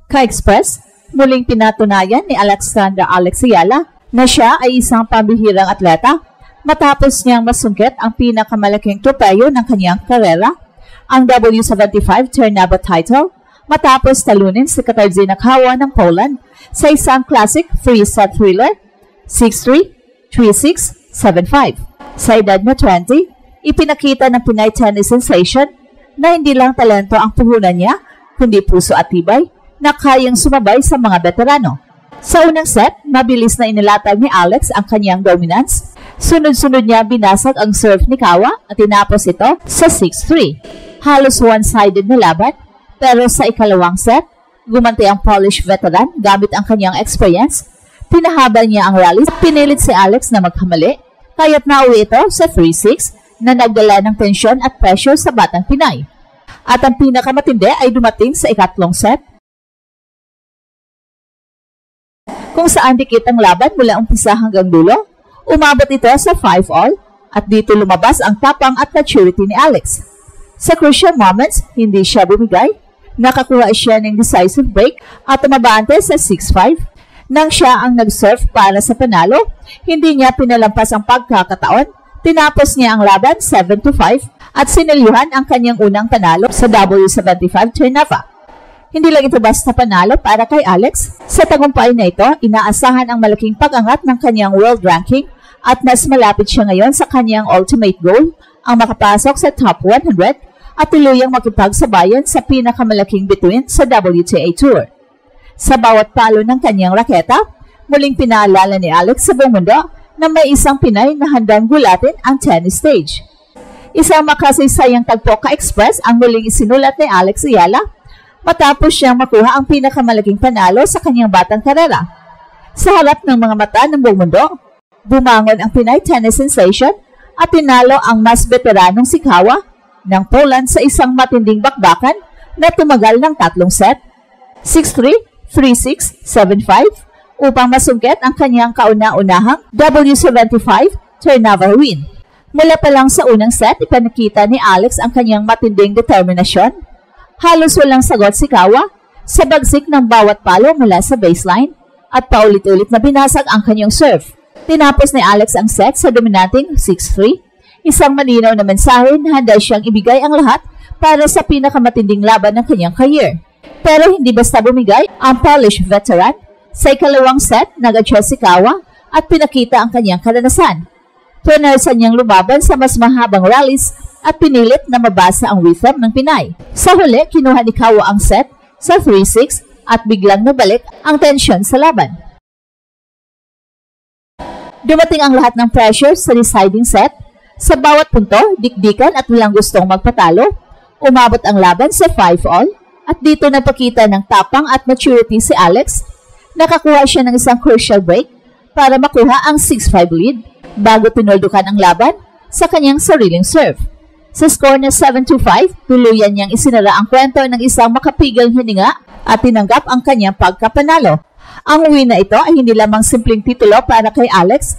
Ka-Express, muling pinatunayan ni Alexandra Alex Ayala na siya ay isang pambihirang atleta matapos niyang masungkit ang pinakamalaking tropeyo ng kanyang karera, ang W75 Ternava title, matapos talunin si Katarzyna Kawa ng Poland sa isang classic free-set thriller 6-3, 3-6, 7-5. Sa edad na 20, ipinakita ng Pinay tennis sensation na hindi lang talento ang puhunan niya, kundi puso at tibay na kayang sumabay sa mga veterano. Sa unang set, mabilis na inilatag ni Alex ang kanyang dominance. Sunod-sunod niya binasag ang serve ni Kawa at tinapos ito sa 6-3. Halos one-sided na laban, pero sa ikalawang set, gumanti ang Polish veteran gamit ang kanyang experience. Pinahaba niya ang rally at pinilit si Alex na magkamali, kaya't nauwi ito sa 3-6 na nagdala ng tensyon at pressure sa batang Pinay. At ang pinakamatindi ay dumating sa ikatlong set, kung saan dikit ang laban mula umpisa hanggang dulo. Umabot ito sa 5-all at dito lumabas ang tapang at maturity ni Alex. Sa crucial moments, hindi siya bumigay. Nakakuha siya ng decisive break at tumabante sa 6-5. Nang siya ang nag-serve para sa panalo, hindi niya pinalampas ang pagkakataon. Tinapos niya ang laban 7-5 at sinilyuhan ang kanyang unang panalo sa W75 Ternava. Hindi lang ito basta panalo para kay Alex. Sa tagumpay na ito, inaasahan ang malaking pag-angat ng kanyang world ranking at mas malapit siya ngayon sa kanyang ultimate goal, ang makapasok sa top 100 at tuluyang makipagsabayan sa pinakamalaking bituin sa WTA Tour. Sa bawat palo ng kanyang raketa, muling pinaalala ni Alex sa buong mundo na may isang Pinay na handang gulatin ang tennis stage. Isang makasaysayang tagpo ka-express ang muling isinulat ni Alex Ayala matapos siyang makuha ang pinakamalaking panalo sa kanyang batang karera. Sa harap ng mga mata ng buong mundo, bumangon ang Pinay tennis sensation at tinalo ang mas veteranong si Kawa ng Poland sa isang matinding bakbakan na tumagal ng 3 set, 6-3, 3-6, 7-5, upang masungkit ang kanyang kauna-unahang W75 Ternava win. Mula pa lang sa unang set, ipinakita ni Alex ang kanyang matinding determinasyon. Halos walang sagot si Kawa sa bagsik ng bawat palo mula sa baseline at paulit-ulit na binasag ang kanyang serve. Tinapos ni Alex ang set sa dominating 6-3, isang malinaw na mensahe na handa siyang ibigay ang lahat para sa pinakamatinding laban ng kanyang career. Pero hindi basta bumigay ang Polish veteran. Sa ikalawang set, nag-adjust si Kawa at pinakita ang kanyang karanasan. Pinarsan niyang lumaban sa mas mahabang rallies at pinilit na mabasa ang rhythm ng Pinay. Sa huli, kinuha ni Kawa ang set sa 3-6 at biglang nabalik ang tensyon sa laban. Dumating ang lahat ng pressure sa deciding set. Sa bawat punto, dikdikan at walang gustong magpatalo. Umabot ang laban sa 5-all at dito napakita ng tapang at maturity si Alex. Nakakuha siya ng isang crucial break para makuha ang 6-5 lead bago tinuldukan ang laban sa kanyang sariling serve. Sa score na 7-5, tuluyan niyang isinara ang kwento ng isang makapigil hininga at tinanggap ang kanyang pagkapanalo. Ang win na ito ay hindi lamang simpleng titulo para kay Alex.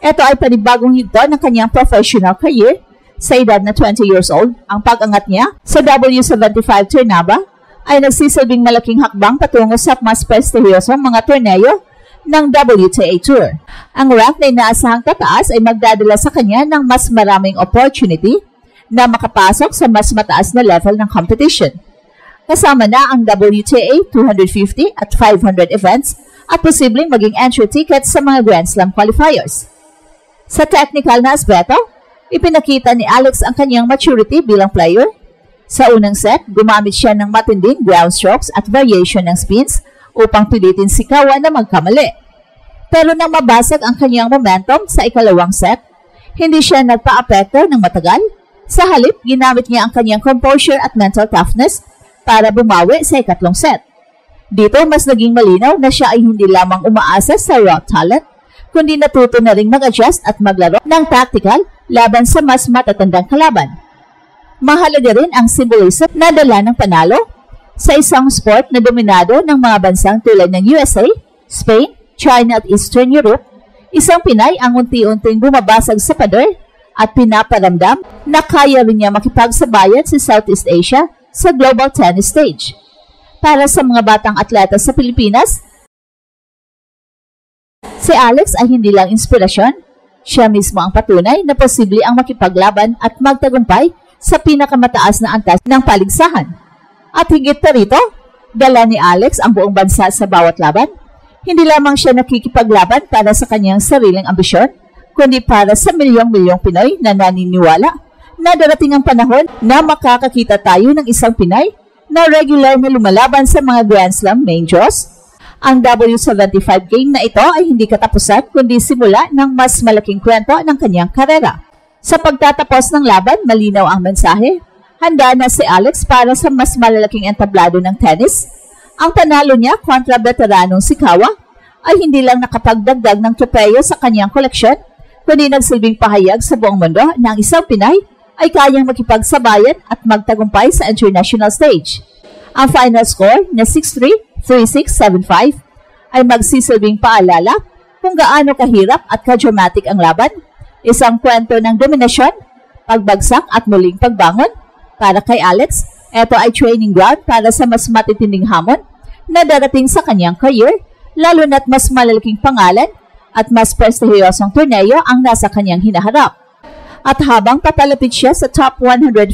Ito ay panibagong yugto ng kanyang professional career. Sa edad na 20 years old, ang pag-angat niya sa W75 Ternava ay nagsisilbing malaking hakbang patungo sa mas prestihiyosong mga torneo ng WTA Tour. Ang rank na inaasahang tataas ay magdadala sa kanya ng mas maraming opportunity na makapasok sa mas mataas na level ng competition. Kasama na ang WTA 250 at 500 events at posibleng maging entry tickets sa mga Grand Slam qualifiers. Sa technical na aspeto, ipinakita ni Alex ang kanyang maturity bilang player. Sa unang set, gumamit siya ng matinding ground strokes at variation ng spins upang pilitin si Kawa na magkamali. Pero nang mabasag ang kanyang momentum sa ikalawang set, hindi siya nagpa-apekto ng matagal. Sa halip, ginamit niya ang kanyang composure at mental toughness para bumawi sa ikatlong set. Dito, mas naging malinaw na siya ay hindi lamang umaasa sa raw talent, kundi natuto na ring mag-adjust at maglaro ng tactical laban sa mas matatandang kalaban. Mahalaga rin ang symbolism na dala ng panalo sa isang sport na dominado ng mga bansang tulad ng USA, Spain, China at Eastern Europe. Isang Pinay ang unti-unting bumabasag sa pader at pinaparamdam na kaya rin niya makipagsabayan sa Southeast Asia sa global tennis stage. Para sa mga batang atleta sa Pilipinas, si Alex ay hindi lang inspirasyon, siya mismo ang patunay na posible ang makipaglaban at magtagumpay sa pinakamataas na antas ng paligsahan. At higit pa rito, dala ni Alex ang buong bansa sa bawat laban. Hindi lamang siya nakikipaglaban para sa kanyang sariling ambisyon, kundi para sa milyong-milyong Pinoy na naniniwala na darating ang panahon na makakakita tayo ng isang Pinay na regular na lumalaban sa mga Grand Slam main draws. Ang W75 game na ito ay hindi katapusan kundi simula ng mas malaking kwento ng kanyang karera. Sa pagtatapos ng laban, malinaw ang mensahe. Handa na si Alex para sa mas malalaking entablado ng tennis. Ang panalo niya kontra veteranong si Kawa ay hindi lang nakapagdagdag ng tropeyo sa kanyang koleksyon, kundi nagsilbing pahayag sa buong mundo na ang isang Pinay ay kayang makipagsabayan at magtagumpay sa international stage. Ang final score na 6-3, 3-6, 7-5 ay magsisilbing paalala kung gaano kahirap at ka-dramatic ang laban, isang kwento ng dominasyon, pagbagsak at muling pagbangon. Para kay Alex, ito ay training ground para sa mas matitinding hamon na darating sa kanyang career, lalo na't mas malalaking pangalan at mas prestihiyosong torneo ang nasa kanyang hinaharap. At habang papalapit siya sa top 150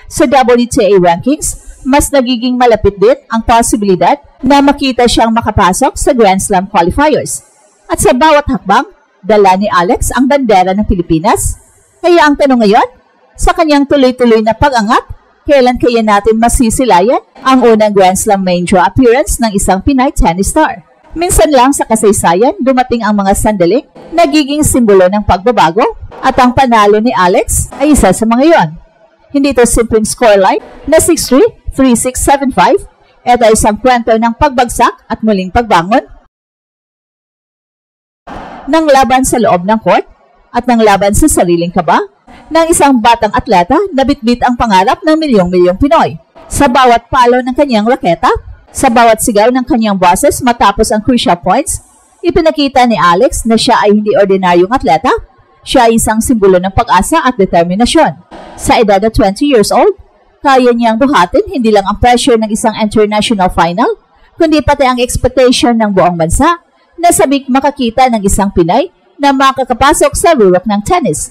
sa WTA rankings, mas nagiging malapit din ang posibilidad na makita siyang makapasok sa Grand Slam qualifiers. At sa bawat hakbang, dala ni Alex ang bandera ng Pilipinas. Kaya ang tanong ngayon, sa kanyang tuloy-tuloy na pag-angat, kailan kaya natin masisilayan ang unang Grand Slam main draw appearance ng isang Pinay tennis star? Minsan lang sa kasaysayan, dumating ang mga sandaling nagiging simbolo ng pagbabago at ang panalo ni Alex ay isa sa mga yon. Hindi ito simpleng scoreline na 6-3, 3-6, 7-5. Ito ay isang kwento ng pagbagsak at muling pagbangon ng laban sa loob ng court at ng laban sa sariling kaba ng isang batang atleta na bitbit ang pangarap ng milyong-milyong Pinoy. Sa bawat palo ng kanyang raketa, sa bawat sigaw ng kanyang boses matapos ang crucial points, ipinakita ni Alex na siya ay hindi ordinaryong atleta, siya ay isang simbolo ng pag-asa at determinasyon. Sa edad na 20 years old, kaya niyang buhatin hindi lang ang pressure ng isang international final, kundi pati ang expectation ng buong bansa na sabik makakita ng isang Pinay na makakapasok sa rurok ng tennis.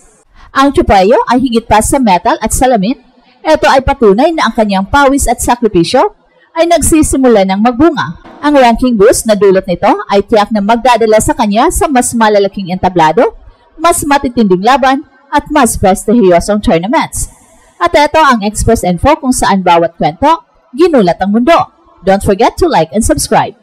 Ang tropeyo ay higit pa sa metal at salamin. Ito ay patunay na ang kanyang pawis at sakripisyo ay nagsisimula ng magbunga. Ang ranking boost na dulot nito ay tiyak na magdadala sa kanya sa mas malalaking entablado, mas matitinding laban at mas prestihiyosong tournaments. At ito ang Express Info kung saan bawat kwento, ginulat ang mundo. Don't forget to like and subscribe.